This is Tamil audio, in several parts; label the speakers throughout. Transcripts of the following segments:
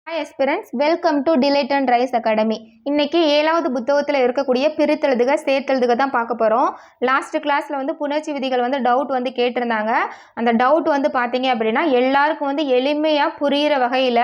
Speaker 1: Hi aspirants, welcome to Delight and Rise Academy. இன்னைக்கு 7வது புத்தகத்தில் இருக்கக்கூடிய பிரித்தெழுதுக சேர்த்தெழுதுக தான் பார்க்க போகிறோம். லாஸ்ட் கிளாஸில் வந்து புணர்ச்சி விதிகள் வந்து டவுட் வந்து கேட்டிருந்தாங்க. அந்த டவுட் வந்து பார்த்தீங்க அப்படின்னா எல்லாருக்கும் வந்து எளிமையாக புரிகிற வகையில்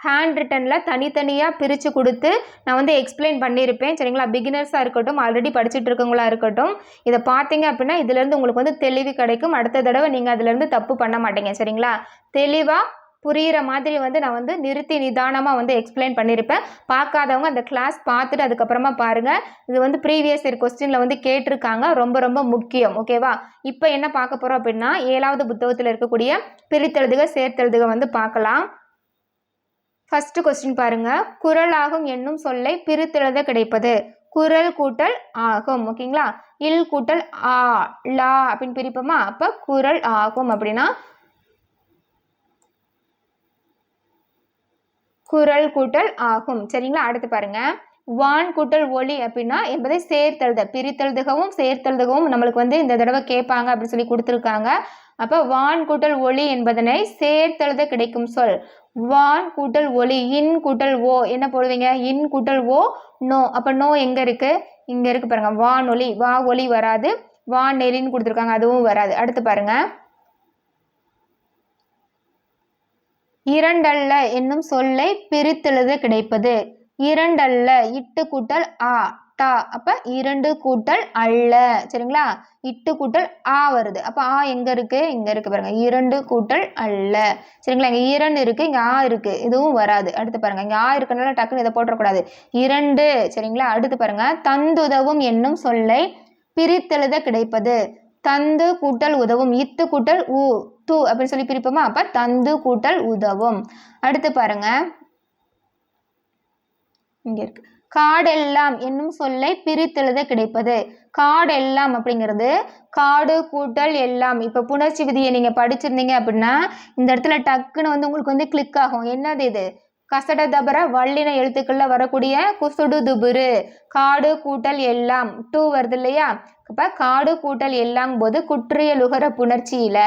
Speaker 1: ஹேண்ட் ரிட்டனில் தனித்தனியாக பிரித்து கொடுத்து நான் வந்து எக்ஸ்பிளைன் பண்ணியிருப்பேன். சரிங்களா? பிகினர்ஸாக இருக்கட்டும், ஆல்ரெடி படிச்சுட்டு இருக்கவங்களா இருக்கட்டும், இதை பார்த்தீங்க அப்படின்னா இதுலேருந்து உங்களுக்கு வந்து தெளிவு கிடைக்கும். அடுத்த தடவை நீங்கள் அதுலேருந்து தப்பு பண்ண மாட்டீங்க. சரிங்களா? தெளிவாக புரிகிற மாதிரி வந்து நான் வந்து நிறுத்தி நிதானமாக வந்து எக்ஸ்பிளைன் பண்ணியிருப்பேன். பார்க்காதவங்க அந்த கிளாஸ் பார்த்துட்டு அதுக்கப்புறமா பாருங்கள். இது வந்து ப்ரீவியஸ் இயர் கொஸ்டினில் வந்து கேட்டிருக்காங்க. ரொம்ப ரொம்ப முக்கியம். ஓகேவா? இப்போ என்ன பார்க்க போகிறோம் அப்படின்னா 7வது புத்தகத்தில் இருக்கக்கூடிய பிரித்தெழுதுக சேர்த்தெழுதுக வந்து பார்க்கலாம். ஃபர்ஸ்ட் கொஸ்டின் பாருங்க. குறளாகும் என்னும் சொல்லை பிரித்தெழுத கிடைப்பது. குறள் கூட்டல் ஆகும். ஓகேங்களா? இல் கூட்டல் ஆ லா அப்படின்னு பிரிப்போமா? அப்போ குறள் ஆகும் அப்படின்னா குறள் கூட்டல் ஆகும். சரிங்களா? அடுத்து பாருங்க. வான் கூட்டல் ஒளி அப்படின்னா என்பதை சேர்த்தெழுத. பிரித்தெழுதுகவும் சேர்த்தெழுதுகவும் நம்மளுக்கு வந்து இந்த தடவை கேட்பாங்க அப்படின்னு சொல்லி கொடுத்துருக்காங்க. அப்போ வான் கூட்டல் ஒளி என்பதனை சேர்த்தெழுத கிடைக்கும் சொல். வான் கூட்டல் ஒளி. இன் கூட்டல் ஓ என்ன போடுவீங்க? இன் கூட்டல் ஓ நோ. அப்போ நோ எங்கே இருக்கு? இங்கே இருக்கு பாருங்க. வானொலி. வா ஒலி வராது. வான் நெலின்னு கொடுத்துருக்காங்க, அதுவும் வராது. அடுத்து பாருங்க. இரண்டல்ல என்னும் சொல்லை பிரித்தெழுத கிடைப்பது. இரண்டல்ல இட்டு கூட்டல் ஆ டா. அப்ப இரண்டு கூட்டல் அல்ல. சரிங்களா? இட்டு கூட்டல் ஆ வருது. அப்ப ஆ எங்க இருக்கு? இங்க இருக்கு பாருங்க. இரண்டு கூட்டல் அல்ல. சரிங்களா? இங்க இரண்டு இருக்கு, இங்க ஆ இருக்கு, இதுவும் வராது. அடுத்து பாருங்க. இங்க ஆ இருக்கனால டக்குன்னு இதை போட்டக்கூடாது. இரண்டு. சரிங்களா? அடுத்து பாருங்க. தந்துதவும் என்னும் சொல்லை பிரித்தெழுத கிடைப்பது. தந்து கூட்டல் உதவும். இத்து கூட்டல் ஊ து அப்படின்னு சொல்லி பிரிப்போமா? அப்ப தந்து கூட்டல் உதவும். அடுத்து பாருங்க. இங்க இருக்கு. காடெல்லாம் என்னும் சொல்லை பிரித்தெழுத கிடைப்பது. காடெல்லாம் அப்படிங்கிறது காடு கூட்டல் எல்லாம். இப்ப புணர்ச்சி விதியை நீங்க படிச்சிருந்தீங்க அப்படின்னா இந்த இடத்துல டக்குன்னு வந்து உங்களுக்கு வந்து கிளிக் ஆகும். என்னது இது? கசட தபர வல்லின எழுத்துக்கள்ல வரக்கூடிய குசுடு துபுரு. காடு கூட்டல் எல்லாம் டூ வருது இல்லையா? அப்ப காடு கூட்டல் எல்லாம் போது குற்றிய லுகர புணர்ச்சியில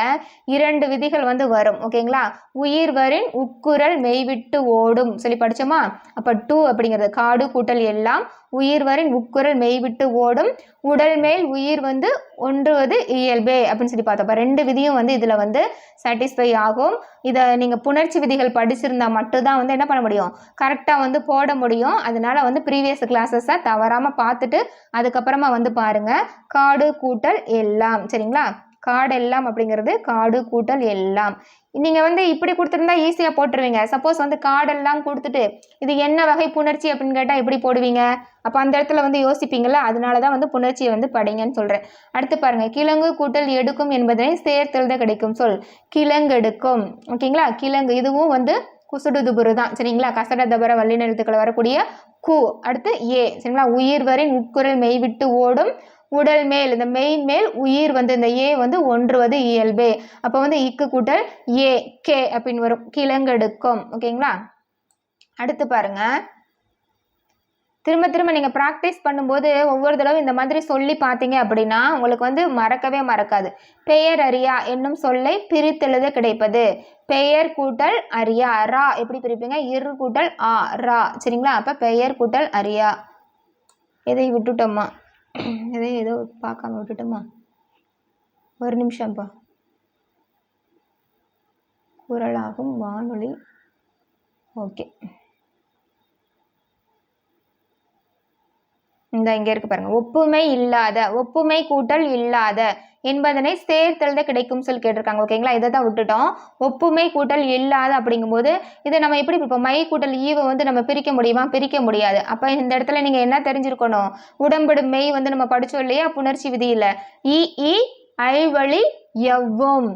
Speaker 1: இரண்டு விதிகள் வந்து வரும். ஓகேங்களா? உயிர் வரின் உட்குரல் மெய்விட்டு ஓடும் சொல்லி படிச்சோமா? அப்ப டூ அப்படிங்கிறது காடு கூட்டல் எல்லாம், உயிர் வரின் உட்குரல் மெய்விட்டு ஓடும், உடல் மேல் உயிர் வந்து ஒன்றுவது இயல்பே அப்படின்னு சொல்லி பார்த்தோம். அப்ப ரெண்டு விதியும் வந்து இதுல வந்து சாட்டிஸ்ஃபை ஆகும். இதை நீங்க புணர்ச்சி விதிகள் படிச்சிருந்தா மட்டும்தான் வந்து என்ன பண்ண முடியும்? கரெக்டா வந்து போட முடியும். அதனால வந்து ப்ரீவியஸ் கிளாஸஸை தவறாம பார்த்துட்டு அதுக்கப்புறமா வந்து பாருங்க. காடு கூட்டல் எல்லாம். சரிங்களா? காடெல்லாம் அப்படிங்கிறது காடு கூட்டல் எல்லாம். நீங்க வந்து இப்படி கொடுத்துருந்தா ஈஸியா போட்டுருவீங்க. சப்போஸ் வந்து காடெல்லாம் கொடுத்துட்டு இது என்ன வகை புணர்ச்சி அப்படின்னு கேட்டா எப்படி போடுவீங்க? அப்ப அந்த இடத்துல வந்து யோசிப்பீங்கல்ல. அதனாலதான் வந்து புணர்ச்சியை வந்து படிங்கன்னு சொல்றேன். அடுத்து பாருங்க. கிழங்கு கூட்டல் எடுக்கும் என்பதனை சேர்த்தெழுத கிடைக்கும் சொல். கிழங்கெடுக்கும். ஓகேங்களா? கிழங்கு. இதுவும் வந்து குசுடு துபுரு தான். சரிங்களா? கசட தபர வல்லின எழுத்துக்கள் வரக்கூடிய கு. அடுத்து ஏ. சரிங்களா? உயிர் வரின் உட்குரல் மெய்விட்டு ஓடும், உடல் மேல் இந்த மெயின் மேல் உயிர் வந்து இந்த ஏ வந்து ஒன்றுவது இயல்பே. அப்போ வந்து இக்கு கூட்டல் ஏ கே அப்படின்னு வரும். கிழங்கெடுக்கும். ஓகேங்களா? அடுத்து பாருங்க. திரும்ப திரும்ப நீங்க ப்ராக்டிஸ் பண்ணும்போது ஒவ்வொரு தடவை இந்த மாதிரி சொல்லி பார்த்தீங்க அப்படின்னா உங்களுக்கு வந்து மறக்கவே மறக்காது. பெயர் அறியா என்னும் சொல்லை பிரித்தெழுத கிடைப்பது. பெயர் கூட்டல் அறியா. ரா எப்படி பிரிப்பீங்க? இரு கூட்டல் ஆ ரா. சரிங்களா? அப்ப பெயர் கூட்டல் அறியா. எதை விட்டுட்டோமா? எதையும் ஏதோ பார்க்காம விட்டுட்டோமா? ஒரு நிமிஷம்ப்பா. குறளாகும் வானொலி. ஓகே, இந்த இங்க இருக்கு பாருங்க. ஒப்புமை இல்லாத. ஒப்புமை கூட்டல் இல்லாத என்பதனை சேர்த்தெழுத கிடைக்கும் சொல் கேட்டிருக்காங்க. ஓகேங்களா? இதை தான் விட்டுட்டோம். ஒப்புமை கூட்டல் இல்லாத அப்படிங்கும்போது இதை நம்ம எப்படி பிரிப்போம்? மை கூட்டல் ஈவை வந்து நம்ம பிரிக்க முடியுமா? பிரிக்க முடியாது. அப்ப இந்த இடத்துல நீங்க என்ன தெரிஞ்சிருக்கணும்? உடம்படு மெய் வந்து நம்ம படிச்சோம் இல்லையா புணர்ச்சி விதியில? இ ஐவழி எவ்வும்,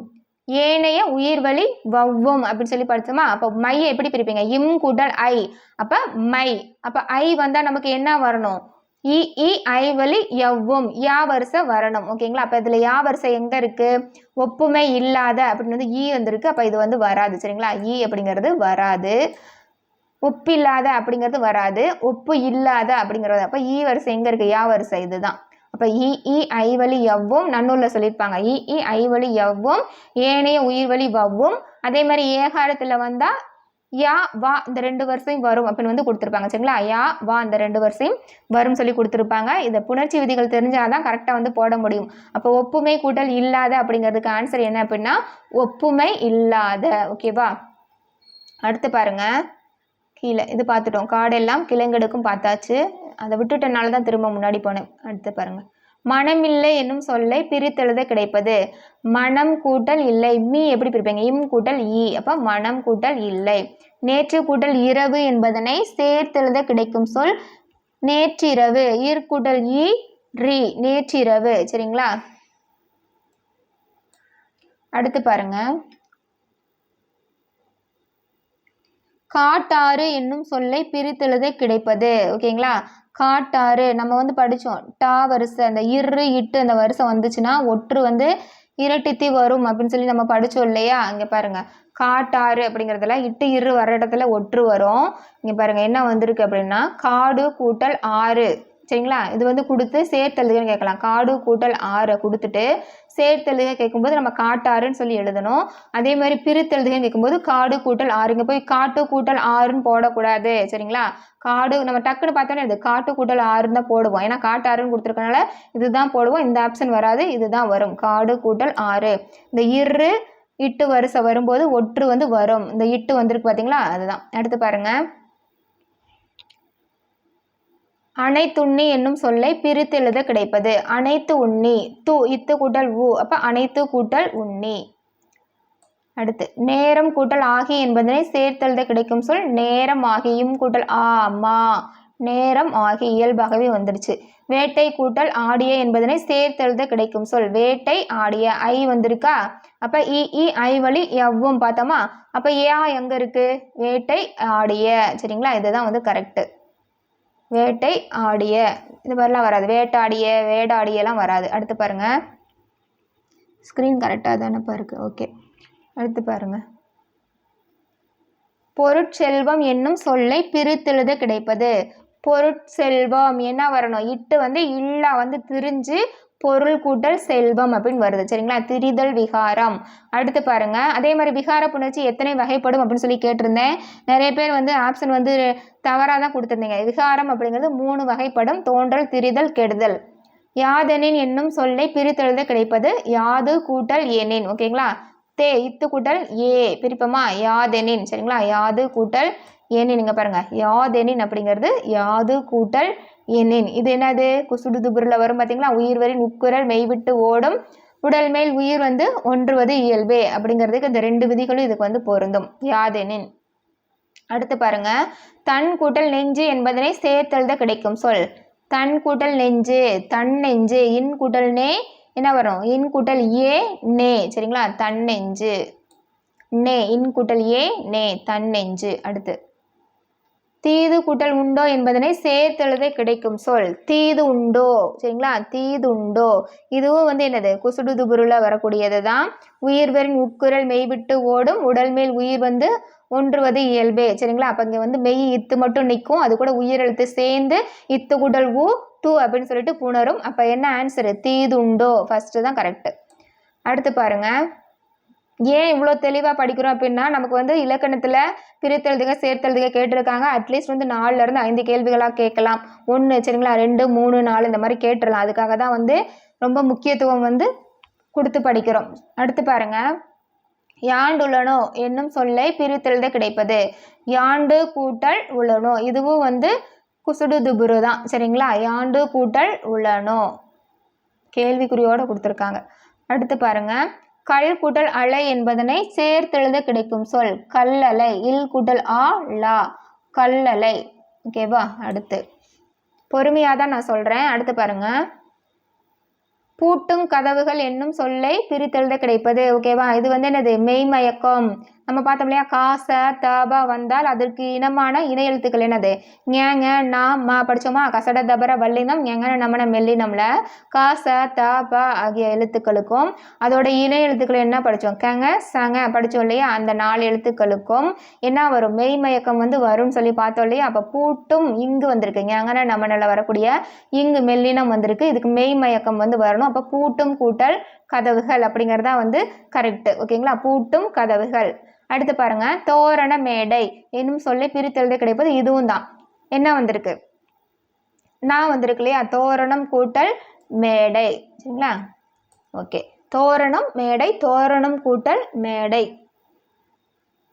Speaker 1: ஏனைய உயிர்வழி வவ்வும் அப்படின்னு சொல்லி படிச்சோமா? அப்போ மையை எப்படி பிரிப்பீங்க? இம் கூட்டல் ஐ. அப்ப மை. அப்ப ஐ வந்தா நமக்கு என்ன வரணும்? இ ஐவழி எவ்வும் யா வரிசை வரணும். ஓகேங்களா? அப்ப இதுல யா வரிசை எங்க இருக்கு? ஒப்புமை இல்லாத அப்படின்னு வந்து ஈ வந்திருக்கு. அப்ப இது வந்து வராது. சரிங்களா? ஈ அப்படிங்கிறது வராது. ஒப்பில்லாத அப்படிங்கிறது வராது. ஒப்பு இல்லாத அப்படிங்கிறது. அப்ப ஈ வரிசை எங்க இருக்கு? யா வரிசை இதுதான். அப்ப இ ஐவழி எவ்வும் நன்னூல்ல சொல்லியிருப்பாங்க. இ ஐவழி எவ்வும் ஏனைய உயிர்வழி வவ்வும். அதே மாதிரி ஏகாரத்துல வந்தா யா வா இந்த 2 வரிசையும் வரும் அப்படின்னு வந்து கொடுத்துருப்பாங்க. சரிங்களா? யா வா இந்த 2 வரிசையும் வரும் சொல்லி கொடுத்துருப்பாங்க. இதை புணர்ச்சி விதிகள் தெரிஞ்சாதான் கரெக்டாக வந்து போட முடியும். அப்போ ஒப்புமை கூட்டல் இல்லாத அப்படிங்கிறதுக்கு ஆன்சர் என்ன அப்படின்னா ஒப்புமை இல்லாத. ஓகேவா? அடுத்து பாருங்க, கீழே இது பார்த்துட்டோம். காடெல்லாம் கிழங்கெடுக்கும் பார்த்தாச்சு. அதை விட்டுட்டனால தான் திரும்ப முன்னாடி போனேன். அடுத்து பாருங்க, மனமில்லை என்னும் சொல்லை பிரித்தெழுத கிடைப்பது. மனம் கூட்டல் இல்லை, மீ எப்படி பிரிப்பீங்க? இம் கூட்டல் ஈ, அப்ப மனம் கூட்டல் இல்லை. நேற்று கூட்டல் இரவு என்பதனை சேர்த்தெழுத கிடைக்கும் சொல் நேற்றிரவு. ஈர் கூட்டல் ஈ ரி, நேற்றிரவு. சரிங்களா? அடுத்து பாருங்க, காட்டாறு என்னும் சொல்லை பிரித்தெழுத கிடைப்பது. ஓகேங்களா? காட்டாறு நம்ம வந்து படித்தோம். டா வரிசை அந்த இரு இட்டு அந்த வரிசை வந்துச்சுன்னா ஒற்று வந்து இரட்டித்தி வரும் அப்படின்னு சொல்லி நம்ம படித்தோம் இல்லையா? இங்கே பாருங்க, காட்டாறு அப்படிங்கிறதுல இட்டு இரு வர இடத்துல ஒற்று வரும். இங்கே பாருங்க என்ன வந்திருக்கு அப்படின்னா காடு கூட்டல் ஆறு. சரிங்களா? இது வந்து கொடுத்து சேர்த்தெழுதுன்னு கேட்கலாம். காடு கூட்டல் ஆறை கொடுத்துட்டு சேர்த்தெழுக கேட்கும்போது நம்ம காட்டாறுன்னு சொல்லி எழுதணும். அதே மாதிரி பிரித்தெழுதுகன்னு கேட்கும்போது காடு கூட்டல் ஆறு. இங்கே போய் காட்டு கூட்டல் ஆறுன்னு போடக்கூடாது. சரிங்களா? காடு நம்ம டக்குன்னு பார்த்தோன்னே இது காட்டு கூட்டல் ஆறுன்னு தான் போடுவோம். ஏன்னா காட்டாறுன்னு கொடுத்துருக்கனால இதுதான் போடுவோம். இந்த ஆப்ஷன் வராது, இதுதான் வரும். காடு கூட்டல் ஆறு. இந்த இரு இட்டு வரிசை வரும்போது ஒற்று வந்து வரும். இந்த இட்டு வந்திருக்கு பார்த்தீங்களா? அதுதான். அடுத்து பாருங்க, அனைத்துண்ணி என்னும் சொல்லை பிரித்தெழுத கிடைப்பது. அனைத்து உண்ணி, து இத்து கூட்டல் உ, அப்ப அனைத்து கூட்டல் உண்ணி. அடுத்து நேரம் கூட்டல் ஆகி என்பதனை சேர்த்தெழுத கிடைக்கும் சொல் நேரம் ஆகியும் கூட்டல் ஆ மா, நேரம் ஆகி இயல்பாகவே வந்துடுச்சு. வேட்டை கூட்டல் ஆடிய என்பதனை சேர்த்தெழுத கிடைக்கும் சொல் வேட்டை ஆடிய. ஐ வந்திருக்கா? அப்ப இ இ ஐ வழி எவ்வும் பார்த்தோமா? அப்ப ஏ எங்க இருக்கு? வேட்டை ஆடிய. சரிங்களா? இதுதான் வந்து கரெக்ட். வேட்டை ஆடிய இந்த மாதிரிலாம் வராது. வேட்டாடிய வேடாடியெல்லாம் வராது. அடுத்து பாருங்க, ஸ்க்ரீன் கரெக்டாக தானேப்பா இருக்குது? ஓகே. அடுத்து பாருங்க, பொருட்செல்வம் என்னும் சொல்லை பிரித்தெழுத கிடைப்பது. பொருட்செல்வம் என்ன வரணும்? இட்டு வந்து இல்லா வந்து திரிஞ்சு பொருள் கூட்டல் செல்வம் அப்படின்னு வருது. சரிங்களா? திரிதல் விகாரம். அடுத்து பாருங்க, அதே மாதிரி விகார புணர்ச்சி எத்தனை வகைப்படும் அப்படின்னு சொல்லி கேட்டிருந்தேன். நிறைய பேர் வந்து ஆப்ஷன் வந்து தவறாக தான் கொடுத்துருந்தீங்க. விகாரம் அப்படிங்கிறது 3 வகைப்படும். தோன்றல், திரிதல், கெடுதல். யாதெனின் என்னும் சொல்லை பிரித்தெழுத கிடைப்பது யாது கூட்டல் எனின். ஓகேங்களா? தே இத்து கூட்டல் ஏ பிரிப்போமா? யாதெனின். சரிங்களா? யாது கூட்டல் எனின். இங்க பாருங்க, யாதெனின் அப்படிங்கிறது யாது கூட்டல் எனின். இது என்னது? குசுடு துபுரில் வரும் பார்த்தீங்களா? உயிர்வரின் உட்குரல் மெய்விட்டு ஓடும் உடல் மேல் உயிர் வந்து ஒன்றுவது இயல்பே அப்படிங்கிறதுக்கு இந்த 2 விதிகளும் இதுக்கு வந்து பொருந்தும். யாதெனின். அடுத்து பாருங்க, தன் கூட்டல் நெஞ்சு என்பதனை சேர்த்தெழுத கிடைக்கும் சொல். தன் கூட்டல் நெஞ்சு, தன் நெஞ்சு. இன் கூட்டல் நே என்ன வரும்? இன் கூட்டல் ஏ நே. சரிங்களா? தன் நெஞ்சு. நே இன் கூட்டல் ஏ நே, தன் நெஞ்சு. அடுத்து தீது கூட்டல் உண்டோ என்பதனை சேர்த்தெழுத கிடைக்கும் சொல் தீது உண்டோ. சரிங்களா? தீது உண்டோ. இதுவும் வந்து என்னது? குசுடு துபுருல வரக்கூடியது தான். உயிர்வரின் உட்குரல் மெய்விட்டு ஓடும் உடல் மேல் உயிர் வந்து ஒன்றுவது இயல்பே. சரிங்களா? அப்போ இங்கே வந்து மெய் இத்து மட்டும் நிற்கும், அது கூட உயிரெழுத்து சேர்ந்து இத்து கூட்டல் ஊ டூ அப்படின்னு சொல்லிட்டு புணரும். அப்போ என்ன ஆன்சரு? தீதுண்டோ. ஃபர்ஸ்ட் தான் கரெக்ட். அடுத்து பாருங்க, ஏன் இவ்வளோ தெளிவாக படிக்கிறோம் அப்படின்னா நமக்கு வந்து இலக்கணத்தில் பிரித்தெழுதுக சேர்த்தெழுதுக கேட்டிருக்காங்க. அட்லீஸ்ட் வந்து 4லேருந்து 5 கேள்விகளாக கேட்கலாம். 1 சரிங்களா, 2 3 4 இந்த மாதிரி கேட்டுடலாம். அதுக்காக தான் வந்து ரொம்ப முக்கியத்துவம் வந்து கொடுத்து படிக்கிறோம். அடுத்து பாருங்க, யாண்டுள்ளனோ என்னும் சொல்லை பிரித்தெழுத கிடைப்பது. யாண்டு கூட்டல் உள்ளனோ. இதுவும் வந்து குசுடு துபுரு தான். சரிங்களா? யாண்டு கூட்டல் உள்ளனோ கேள்விக்குறியோட கொடுத்துருக்காங்க. அடுத்து பாருங்க, கல் கூட்டல் அலை என்பதனை சேர்த்தெழுத கிடைக்கும் சொல் கல்லலை. இல் கூட்டல் ஆ லா, கல்லலை. ஓகேவா? அடுத்து பொறுமையாக தான் நான் சொல்கிறேன். அடுத்து பாருங்க, பூட்டும் கதவுகள் என்னும் சொல்லை பிரித்தெழுத கிடைப்பது. ஓகேவா? இது வந்து என்னது? மெய்மயக்கம். நம்ம பார்த்தோம் இல்லையா? காச தபா வந்தால் அதற்கு இனமான இணை எழுத்துக்கள் என்னது? ஞேங்க நா மா படித்தோமா? கசட தபர வல்லினம் ஞேங்க நமன மெல்லினம்ல காச தபா ஆகிய எழுத்துக்களுக்கும் அதோட இணை எழுத்துக்கள் என்ன படித்தோம்? கங்க சங்க படித்தோம் இல்லையா? அந்த 4 எழுத்துக்களுக்கும் என்ன வரும்? மெய்மயக்கம் வந்து வரும்னு சொல்லி பார்த்தோம் இல்லையா? அப்போ பூட்டும் இங்கு வந்திருக்கு. ஞேங்கன நமனில் வரக்கூடிய இங்கு மெல்லினம் வந்திருக்கு. இதுக்கு மெய்மயக்கம் வந்து வரணும். அப்போ பூட்டும் கூட்டல் கதவுகள் அப்படிங்கிறதா வந்து கரெக்ட். ஓகேங்களா? பூட்டும் கதவுகள். அடுத்து பாருங்க தோரண மேடை என்னும் சொல்லை பிரித்தெழுத கிடைப்பது இதுவும் தான். என்ன வந்திருக்கு? நான் வந்திருக்கு இல்லையா? தோரணம் கூட்டல் மேடை. சரிங்களா? ஓகே, தோரணம் மேடை, தோரணம் கூட்டல் மேடை.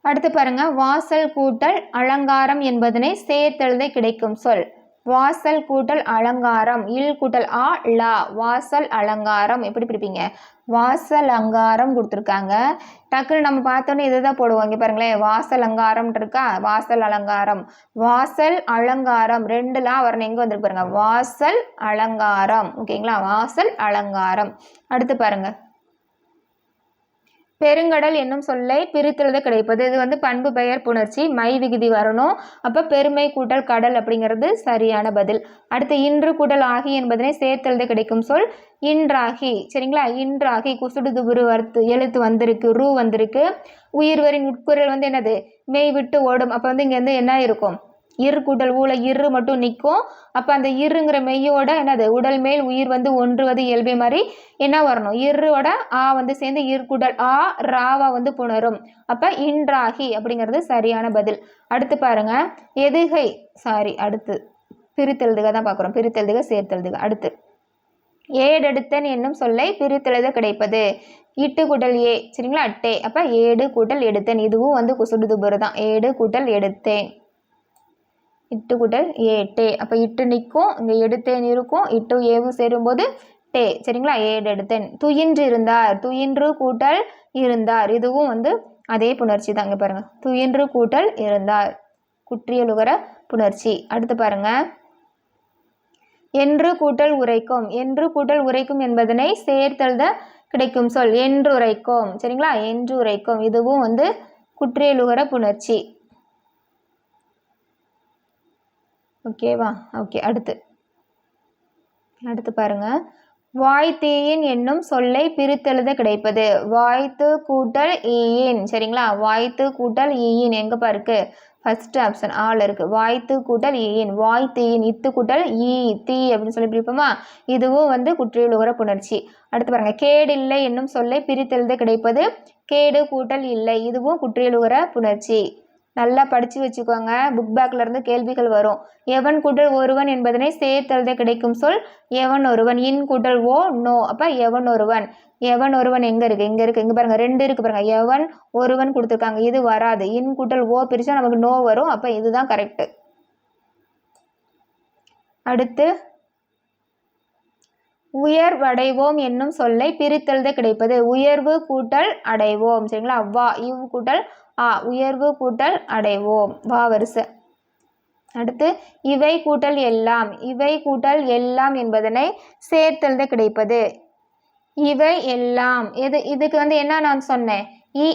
Speaker 1: அடுத்து பாருங்க வாசல் கூட்டல் அலங்காரம் என்பதனை சேர்த்தெழுத கிடைக்கும் சொல். வாசல் கூட்டல் அலங்காரம், இல் கூட்டல் ஆ லா, வாசல் அலங்காரம். எப்படி பிடிப்பீங்க? வாசல் அலங்காரம் கொடுத்துருக்காங்க. டக்குன்னு நம்ம பார்த்தோன்னே இதை தான் போடுவோம். இங்கே பாருங்களேன், வாசல் அலங்காரம் இருக்கா, வாசல் அலங்காரம், வாசல் அலங்காரம், 2 லா வரணும். எங்கே வந்துருக்கு பாருங்க, வாசல் அலங்காரம். ஓகேங்களா? வாசல் அலங்காரம். அடுத்து பாருங்க பெருங்கடல் என்னும் சொல்லை பிரித்தெழுத கிடைப்பது. இது வந்து பண்பு பெயர் புணர்ச்சி, மை விகுதி வரணும். அப்போ பெருமை கூட்டல் கடல் அப்படிங்கிறது சரியான பதில். அடுத்து இன்று கூட்டல் ஆகி என்பதனை சேர்த்தெழுத கிடைக்கும் சொல் இன்றாகி. சரிங்களா? இன்றாகி குசுடு துபுரு எழுத்து வந்திருக்கு, ரூ வந்திருக்கு. உயிர்வரின் உட்குரல் வந்து என்னது? மெய் விட்டு ஓடும். அப்போ வந்து இங்கே வந்து என்ன இருக்கும்? இரு கூட்டல் ஊல இரு மட்டும் நிற்கும். அப்போ அந்த இருங்கிற மெய்யோட என்னது? உடல் மேல் உயிர் வந்து ஒன்றுவது இயல்பே மாதிரி என்ன வரணும்? இருவோட ஆ வந்து சேர்ந்து இரு கூட்டல் ஆ ராவா வந்து புணரும். அப்போ இன்றாகி அப்படிங்கிறது சரியான பதில். அடுத்து பாருங்க எதுகை அடுத்து பிரித்தெழுதுக தான் பார்க்குறோம். பிரித்தெழுதுக சேர்த்தெழுதுக. அடுத்து ஏடெடுத்தன் என்னும் சொல்லை பிரித்தெழுத கிடைப்பது. இட்டு கூட்டல் ஏ. சரிங்களா? டே. அப்போ ஏடு கூட்டல் எடுத்தேன். இதுவும் வந்து குசுடு துபுரு தான். ஏடு கூட்டல் எடுத்தேன். இட்டு கூட்டல் ஏ டே. அப்போ இட்டு நிற்கும், இங்கே எடுத்தேன் இருக்கும், இட்டு ஏவும் சேரும்போது டே. சரிங்களா? ஏடு எடுத்தேன். துயின்று இருந்தார், துயின்று கூட்டல் இருந்தார். இதுவும் வந்து அதே புணர்ச்சி தான். இங்கே பாருங்க, துயின்று கூட்டல் இருந்தார், குற்றியலுகர புணர்ச்சி. அடுத்து பாருங்க என்று கூட்டல் உரைக்கும். என்று கூட்டல் உரைக்கும் என்பதனை சேர்த்தெழுத கிடைக்கும் சொல் என்று உரைக்கும். சரிங்களா? என்று உரைக்கும். இதுவும் வந்து குற்றியலுகர புணர்ச்சி. ஓகேவா? ஓகே. அடுத்து பாருங்க வாய்த்தீயின் என்னும் சொல்லை பிரித்தெழுத கிடைப்பது. வாய்த்து கூட்டல் ஈயின். சரிங்களா? வாய்த்து கூட்டல் ஈயின் எங்கே பாருக்கு? ஃபர்ஸ்ட் ஆப்ஷன் ஆள் இருக்கு. வாய்த்து கூட்டல் ஈயின், வாய்த்தீயின். இத்து கூட்டல் ஈ தீ அப்படின்னு சொல்லி பிரிப்போமா? இதுவும் வந்து குற்றியலுகர புணர்ச்சி. அடுத்து பாருங்க கேடில்லை என்னும் சொல்லை பிரித்தெழுத கிடைப்பது. கேடு கூட்டல் இல்லை. இதுவும் குற்றியலுகர புணர்ச்சி. நல்லா படித்து வச்சுக்கோங்க. புக் பேக்கில் இருந்து கேள்விகள் வரும். எவன் கூட்டல் ஒருவன் என்பதனை சேர்த்தெழுத கிடைக்கும் சொல் எவன் ஒருவன். இன் கூட்டல் ஓ நோ. அப்போ எவன் ஒருவன். எவன் ஒருவன் எங்கே இருக்குது? இங்கே இருக்குது. இங்கே பாருங்கள் 2 இருக்குது பாருங்கள். எவன் ஒருவன் கொடுத்துருக்காங்க. இது வராது. இன் கூட்டல் ஓ பிரித்தா நமக்கு நோ வரும். அப்போ இதுதான் கரெக்டு. அடுத்து உயர்வடைவோம் என்னும் சொல்லை பிரித்தெழுத கிடைப்பது. உயர்வு கூட்டல் அடைவோம். சரிங்களா? வா இவ் கூட்டல் ஆ, உயர்வு கூட்டல் அடைவோம், வா வரிசை. அடுத்து இவை கூட்டல் எல்லாம். இவை கூட்டல் எல்லாம் என்பதனை சேர்த்தெழுத கிடைப்பது. இவை எல்லாம் இதுக்கு வந்து என்ன நான் சொன்னேன்? இ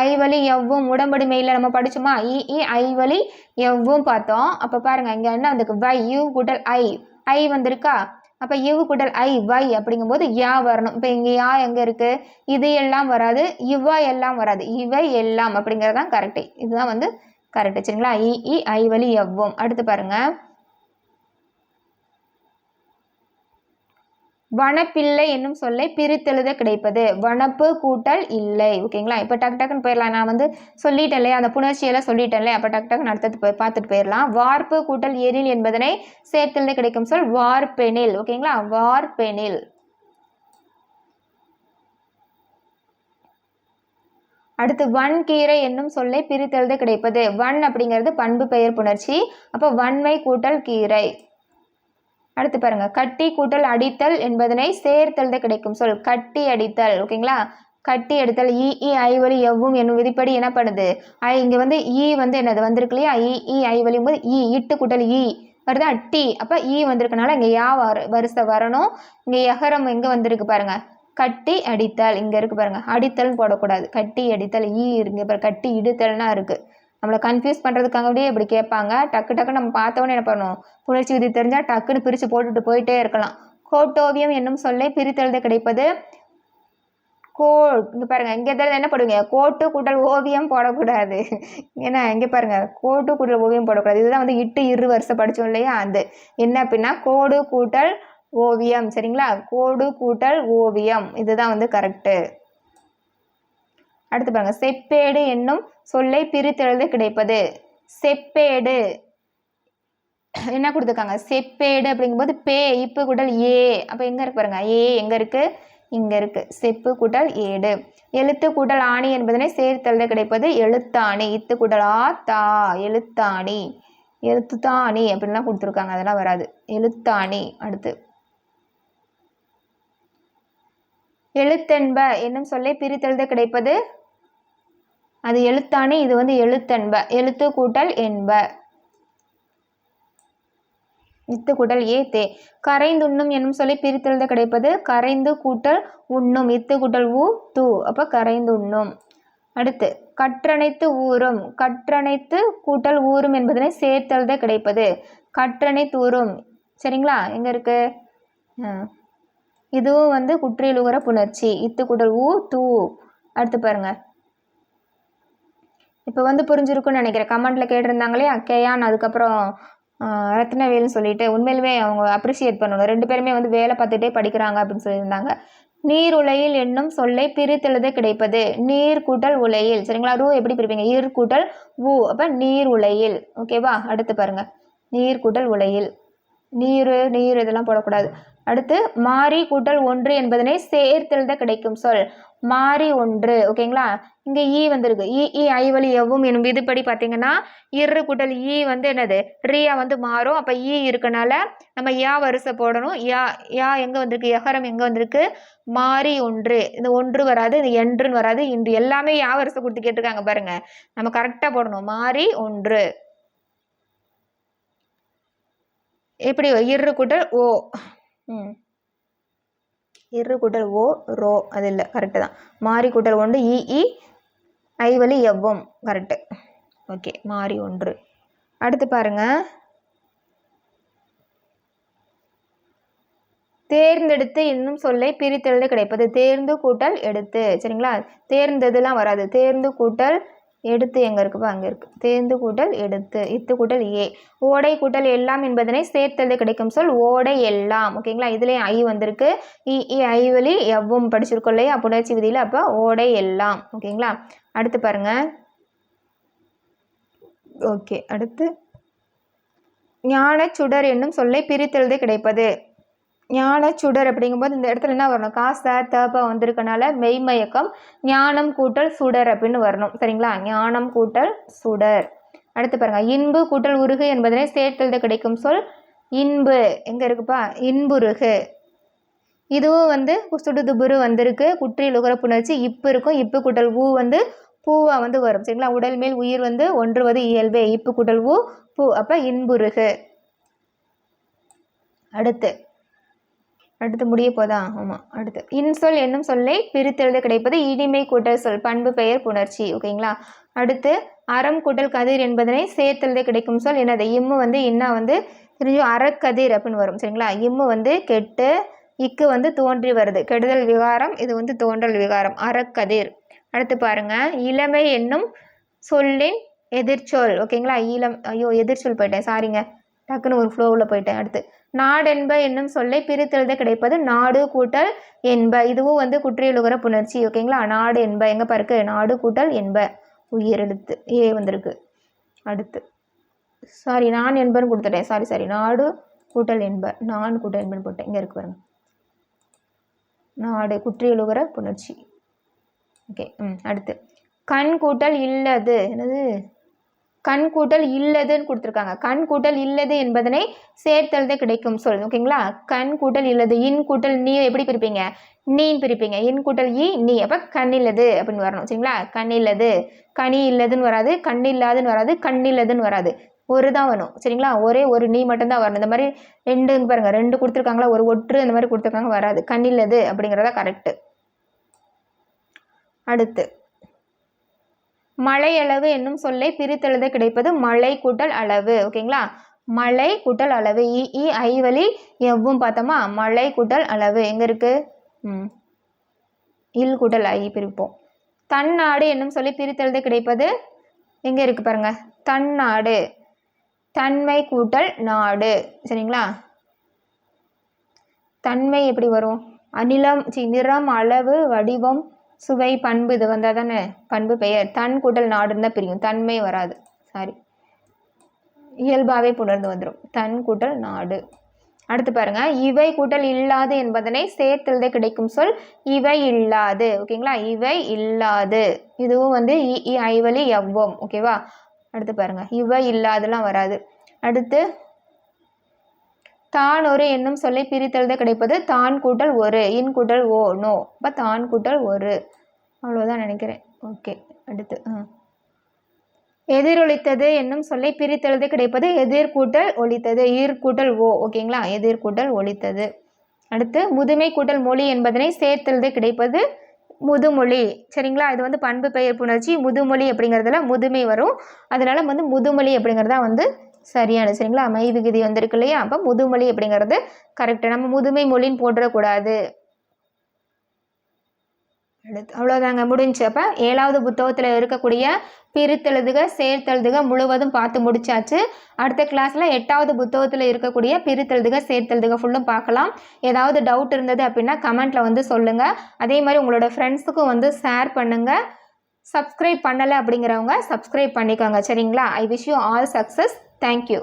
Speaker 1: ஐவழி எவ்வும். உடம்படி மெயில நம்ம படிச்சோமா? இ ஐவழி எவ்வும் பார்த்தோம். அப்போ பாருங்க இங்கே என்ன வந்திருக்கு? வை யூ கூட்டல் ஐ வந்திருக்கா? அப்போ இவ் கூட்டல் ஐ வை அப்படிங்கும்போது யா வரணும். இப்போ இங்கே யா எங்கே இருக்குது? இது எல்லாம் வராது, இவ்வா எல்லாம் வராது, இவை எல்லாம் அப்படிங்கிறது தான் கரெக்டு. இதுதான் வந்து கரெக்டு. சரிங்களா? இ ஐவழி எவ்வும். அடுத்து பாருங்க வனப்பில்லை என்னும் சொல்லை பிரித்தெழுத கிடைப்பது. வனப்பு கூட்டல் இல்லை. ஓகேங்களா? இப்போ டக்குன்னு போயிடலாம். நான் வந்து சொல்லிட்டேன் இல்லையா, அந்த புணர்ச்சியெல்லாம் சொல்லிட்டேன் இல்லையா, அப்போ டக்குன்னு அடுத்தது பார்த்துட்டு போயிடலாம். வார்ப்பு கூட்டல் எனில் என்பதனை சேர்த்தெழுத கிடைக்கும் சொல் வார்பெனில். ஓகேங்களா? வார்பெனில். அடுத்து வன்கீரை என்னும் சொல்லை பிரித்தெழுத கிடைப்பது. வன் அப்படிங்கிறது பண்பு பெயர் புணர்ச்சி. அப்போ வன்மை கூட்டல் கீரை. அடுத்து பாருங்க கட்டி கூட்டல் அடித்தல் என்பதனை சேர்த்தெழுத கிடைக்கும் சொல் கட்டி அடித்தல். ஓகேங்களா? கட்டி அடித்தல். இ ஐவழி எவ்வும் என்னும் விதிப்படி என்ன பண்ணுது? இங்கே வந்து வந்து என்னது வந்திருக்கு இல்லையா? இ ஐவழியும் போது இட்டு கூட்டல் வருதா? டி. அப்போ வந்திருக்கனால இங்கே யா வரிசை வரணும். இங்கே எகரம் எங்கே வந்திருக்கு பாருங்க? கட்டி அடித்தல். இங்கே இருக்கு பாருங்க, அடித்தல்னு போடக்கூடாது. கட்டி அடித்தல் இருக்கு பாரு. கட்டி இடுத்தல்னா இருக்கு. நம்மளை கன்ஃபியூஸ் பண்ணுறதுக்காகவே இப்படி கேட்பாங்க. டக்குன்னு நம்ம பார்த்தோன்னே என்ன பண்ணணும்? புணர்ச்சி விதி தெரிஞ்சால் டக்குன்னு பிரித்து போட்டுட்டு போயிட்டே இருக்கலாம். கோட்டோவியம் என்னும் சொல்லை பிரித்தெழுத கிடைப்பது. இங்கே பாருங்க, இங்கே என்ன போடுவீங்க? கோட்டு கூட்டல் ஓவியம் போடக்கூடாது. ஏன்னா இங்கே பாருங்க, கோட்டு கூட்டல் ஓவியம் போடக்கூடாது. இதுதான் வந்து இட்டு இரு வரிசை படித்தோம் இல்லையா, அது என்ன அப்படின்னா கோடு கூட்டல் ஓவியம். சரிங்களா? கோடு கூட்டல் ஓவியம், இதுதான் வந்து கரெக்டு. அடுத்து பாருங்க செப்பேடு என்னும் சொல்லை பிரித்தெழுத கிடைப்பது. செப்பேடு என்ன கொடுத்துருக்காங்க? செப்பேடு அப்படிங்கும்போது பே இப்பு கூட்டல் ஏ. அப்போ எங்கே இருக்கு பாருங்க, ஏ எங்கே இருக்கு? இங்கே இருக்கு. செப்பு கூட்டல் ஏடு. எழுத்து கூட்டல் ஆணி என்பதனை சேர்த்தெழுத கிடைப்பது எழுத்தாணி. இத்து கூட்டல் ஆ தா எழுத்தாணி. எழுத்துத்தாணி அப்படின்லாம் கொடுத்துருக்காங்க, அதெல்லாம் வராது. எழுத்தாணி. அடுத்து எழுத்தென்ப என்னும் சொல்லை பிரித்தெழுத கிடைப்பது அது எழுத்தாணி, இது வந்து எழுத்தென்ப. எழுத்து கூட்டல் என்ப. இத்து கூட்டல் ஏ தே. கரைந்துண்ணும் என்னும் சொல்லி பிரித்தெழுத கிடைப்பது கரைந்து கூட்டல் உண்ணும். இத்து கூட்டல் ஊ தூ. அப்போ கரைந்து உண்ணும். அடுத்து கற்றணைத்து ஊறும். கற்றணைத்து கூட்டல் ஊறும் என்பதனை சேர்த்தெழுத கிடைப்பது கற்றணைத்தூறும். சரிங்களா? எங்கே இருக்கு? இதுவும் வந்து குற்றியலுகர புணர்ச்சி. இத்து கூட்டல் ஊ தூ. அடுத்து பாருங்க, இப்போ வந்து புரிஞ்சிருக்குன்னு நினைக்கிறேன். கமெண்ட்ல கேட்டிருந்தாங்களே அக்கையான் அதுக்கப்புறம் ரத்னவேல்னு சொல்லிட்டு, உண்மையிலுமே அவங்க அப்ரிஷியேட் பண்ணணும். 2 பேருமே வந்து வேலை பார்த்துட்டே படிக்கிறாங்க அப்படின்னு சொல்லியிருந்தாங்க. நீர் உலையில் என்னும் சொல்லை பிரித்தெழுத கிடைப்பது நீர் கூட்டல் உலையில். சரிங்களா? ரூ எப்படி பிரிப்பீங்க? இர் கூட்டல் ஊ. அப்போ நீர் உலையில். ஓகேவா? அடுத்து பாருங்க, நீர் கூட்டல் உலையில். நீர் நீர் இதெல்லாம் போடக்கூடாது. அடுத்து மாறி கூட்டல் ஒன்று என்பதனை சேர்த்தெழுத கிடைக்கும் சொல் மாறி ஒன்று. ஓகேங்களா? இங்கே ஈ வந்திருக்கு. இ ஐவழி எவ்வும் என்னும் விதிப்படி பார்த்தீங்கன்னா இரு கூட்டல் ஈ வந்து என்னது? ரியா வந்து மாறும். அப்போ ஈ இருக்கனால நம்ம யா வரிசை போடணும். யா எங்கே வந்திருக்கு? எகரம் எங்கே வந்திருக்கு? மாறி ஒன்று. இந்த ஒன்று வராது, இந்த என்றுன்னு வராது, இன்று எல்லாமே யா வரிசை கொடுத்து கேட்டிருக்காங்க பாருங்க. நம்ம கரெக்டாக போடணும். மாறி ஒன்று. எப்படி? இரு கூட்டல் ஓ. இரு கூட்டல் ஓ ரோ. அது இல்லை, கரெக்டு தான். மாறி கூட்டல் ஒன்று இ ஐவழி எவ்வும். கரெக்டு. ஓகே, மாறி ஒன்று. அடுத்து பாருங்க, தேர்ந்தெடுத்து என்னும் சொல்லை பிரித்தெழுத கிடைப்பது தேர்ந்து கூட்டல் எடுத்து. சரிங்களா? தேர்ந்ததுலாம் வராது. தேர்ந்து கூட்டல் எடுத்து எங்கே இருக்குப்பா? அங்கே இருக்குது. தேர்ந்து கூட்டல் எடுத்து. இத்து கூட்டல் ஏ. ஓடை கூட்டல் எல்லாம் என்பதனை சேர்த்தெழுத கிடைக்கும் சொல் ஓடை எல்லாம். ஓகேங்களா? இதுலேயும் ஐ வந்திருக்கு. இ ஐவழி எவ்வும் படிச்சிருக்கோம் இல்லையா புணர்ச்சி விதியில். அப்போ ஓடை எல்லாம். ஓகேங்களா? அடுத்து பாருங்க. ஓகே, அடுத்து ஞான சுடர் என்னும் சொல்லை பிரித்தெழுத கிடைப்பது ஞான சுடர் அப்படிங்கும்போது இந்த இடத்துல என்ன வரணும்? காச தப்பா வந்திருக்கனால மெய்மயக்கம். ஞானம் கூட்டல் சுடர் அப்படின்னு வரணும். சரிங்களா? ஞானம் கூட்டல் சுடர். அடுத்து பாருங்க, இன்பு கூட்டல் உருகு என்பதனை சேர்த்தெழுத கிடைக்கும் சொல் இன்பு. எங்க இருக்குப்பா? இன்புருகு. இதுவும் வந்து சுடுதுபுரு வந்திருக்கு. குற்றியலுகர புணர்ச்சி இப்பு இருக்கும். இப்பு கூட்டல் ஊ வந்து பூவா வந்து வரும். சரிங்களா? உடல் மேல் உயிர் வந்து ஒன்றுவது இயல்பே. இப்பு கூட்டல் ஊ பூ. அப்ப இன்புருகு. அடுத்து முடிய போதா? ஆமாம். அடுத்து இன்சொல் என்னும் சொல்லை பிரித்தெழுத கிடைப்பது இனிமை கூட்டல் சொல் பண்பு பெயர் புணர்ச்சி. ஓகேங்களா? அடுத்து அறம் கூட்டல் கதிர் என்பதனை சேர்த்தெழுத கிடைக்கும் சொல் என்னது? இம்மு வந்து இன்னா வந்து தெரிஞ்சு அறக்கதிர் அப்படின்னு வரும். சரிங்களா? இம்மு வந்து கெட்டு, இக்கு வந்து தோன்றி வருது. கெடுதல் விகாரம், இது வந்து தோன்றல் விகாரம். அறக்கதிர். அடுத்து பாருங்க, இளமை என்னும் சொல்லின் எதிர்ச்சொல். ஓகேங்களா? எதிர்ச்சொல் போயிட்டேன், சாரிங்க, டக்குன்னு ஒரு ஃப்ளோவில் போயிட்டேன். அடுத்து நாடென்ப என்னும் சொல்லை பிரித்தெழுத கிடைப்பது நாடு கூட்டல் என்ப. இதுவும் வந்து குற்றியலுகர புணர்ச்சி. ஓகேங்களா? நாடு என்ப எங்க பாருக்கு? நாடு கூட்டல் என்ப. உயிரெழுத்து ஏ வந்திருக்கு. அடுத்து சாரி, நான் என்பன்னு கொடுத்துட்டேன். சாரி, நாடு கூட்டல் என்ப. நான் கூட்டல் என்பன்னு போட்டேன். இங்கே இருக்கு பாருங்க. நாடு குற்றியலுகர புணர்ச்சி. ஓகே. அடுத்து கண் கூட்டல் இல்லது. என்னது? கண் கூட்டல் இல்லதுன்னு கொடுத்துருக்காங்க. கண் கூட்டல் இல்லது என்பதனை சேர்த்தெழுத கிடைக்கும் சொல். ஓகேங்களா? கண் கூட்டல் இல்லது. இன் கூட்டல் நீ எப்படி பிரிப்பீங்க? நீன்னு பிரிப்பீங்க. இன் கூட்டல் இ நீ. அப்போ கண் இல்லது அப்படின்னு வரணும். சரிங்களா? கண் இல்லது. கனி இல்லதுன்னு வராது, கண் இல்லாதுன்னு வராது, கண் இல்லதுன்னு வராது. ஒரு தான் வரும். சரிங்களா? ஒரே ஒரு நீ மட்டும்தான் வரணும். இந்த மாதிரி ரெண்டுன்னு பாருங்க, 2 கொடுத்துருக்காங்களா, ஒரு ஒற்று இந்த மாதிரி கொடுத்துருக்காங்க, வராது. கண் இல்லது அப்படிங்கிறதா கரெக்டு. அடுத்து மழை அளவு என்னும் சொல்லை பிரித்தெழுத கிடைப்பது மழை கூட்டல் அளவு. ஓகேங்களா? மழை கூட்டல் அளவு. இ ஐவழி எவ்வும் பார்த்தோமா? மழை கூட்டல் அளவு எங்க இருக்கு? இல் கூட்டல் ஐ பிரிப்போம். தன்னாடு என்னும் சொல்லி பிரித்தெழுத கிடைப்பது எங்க இருக்கு பாருங்க? தன்னாடு. தன்மை கூட்டல் நாடு. சரிங்களா? தன்மை எப்படி வரும்? அநிலம், நிறம், அளவு, வடிவம், சுவை பண்பு இது வந்தால் தானே பண்பு பெயர். தன் கூட்டல் நாடுன்னு தான் பிரியும், தன்மை வராது. சாரி, இயல்பாகவே புணர்ந்து வந்துடும். தன் கூட்டல் நாடு. அடுத்து பாருங்க, இவை கூட்டல் இல்லாது என்பதனை சேர்த்தெழுத கிடைக்கும் சொல் இவை இல்லாது. ஓகேங்களா, இவை இல்லாது. இதுவும் வந்து ஐவலி எவ்வம். ஓகேவா. அடுத்து பாருங்க, இவை இல்லாதெல்லாம் வராது. அடுத்து தான் ஒரு என்னும் சொல்லை பிரித்தெழுத கிடைப்பது தான் கூட்டல் ஒரு, இன் கூட்டல் ஓ, நோ. இப்போ தான் கூட்டல் ஒரு, அவ்வளோதான் நினைக்கிறேன். ஓகே. அடுத்து எதிரொலித்தது என்னும் சொல்லை பிரித்தெழுத கிடைப்பது எதிர் கூட்டல் ஒலித்தது, ஈர் கூட்டல் ஓ. ஓகேங்களா, எதிர் கூட்டல் ஒலித்தது. அடுத்து முதுமை கூட்டல் மொழி என்பதனை சேர்த்தெழுத கிடைப்பது முதுமொழி. சரிங்களா, இது வந்து பண்பு பெயர் புணர்ச்சி. முதுமொழி அப்படிங்கிறதுல முதுமை வரும், அதனால வந்து முதுமொழி அப்படிங்கிறதா வந்து சரியானது. சரிங்களா, மை விகுதி வந்திருக்கு இல்லையா, அப்போ முதுமொழி அப்படிங்கிறது கரெக்டாக. நம்ம முதுமை மொழின்னு போட்டுறக்கூடாது. அடுத்து அவ்வளோதாங்க, முடிஞ்சு. அப்போ 7வது புத்தகத்தில் இருக்கக்கூடிய பிரித்தெழுதுக சேர்த்தெழுதுக முழுவதும் பார்த்து முடிச்சாச்சு. அடுத்த கிளாஸில் 8வது புத்தகத்தில் இருக்கக்கூடிய பிரித்தெழுதுக சேர்த்தெழுதுக ஃபுல்லும் பார்க்கலாம். ஏதாவது டவுட் இருந்தது அப்படின்னா கமெண்ட்டில் வந்து சொல்லுங்கள். அதே மாதிரி உங்களோட ஃப்ரெண்ட்ஸுக்கும் வந்து ஷேர் பண்ணுங்கள். சப்ஸ்கிரைப் பண்ணலை அப்படிங்கிறவங்க சப்ஸ்கிரைப் பண்ணிக்கோங்க. சரிங்களா. I wish you all success. Thank you.